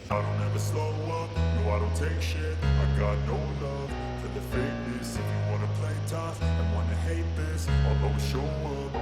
I don't ever slow up, no I don't take shit. I got no love for the fakeness. If you wanna play tough and wanna hate this, I'll always show up.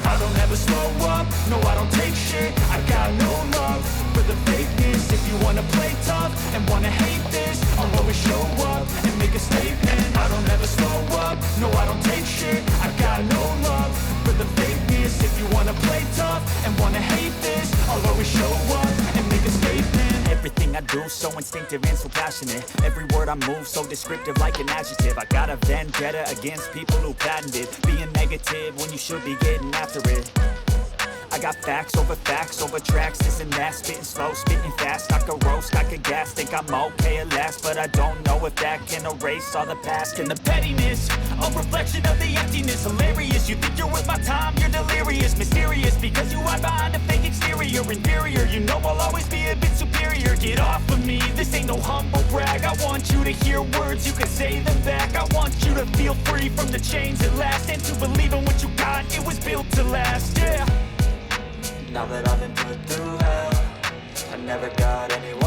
I don't ever slow up, no I don't take shit. I got no love for the fakeness. If you wanna play tough and wanna hate this, I'll always show up and make a statement. I don't ever slow up, no I don't take shit. I got no love for the fakeness. If you wanna play tough and wanna hate this, I'll always show up and make a statement. Everything I do so instinctive and so passionate. Every word I move so descriptive like an adjective. I got a vendetta against people who patented being negative when you should be getting after it. I got facts over tracks, this and that. Spitting slow, spitting fast. I could roast, I could gas. Think I'm okay at last, but I don't know if that can erase all the past. And the pettiness, a reflection of the emptiness. Hilarious, you think you're worth my time, you're delirious. Mysterious, because you hide behind a fake exterior. Inferior, you know I'll always be a bit superior. Get off of me, this ain't no humble brag. I want you to hear words, you can say them back. I want you to feel free from the chains that last, and to believe in what you got, it was built to last, yeah. Now that I've been put through hell, I never got anywhere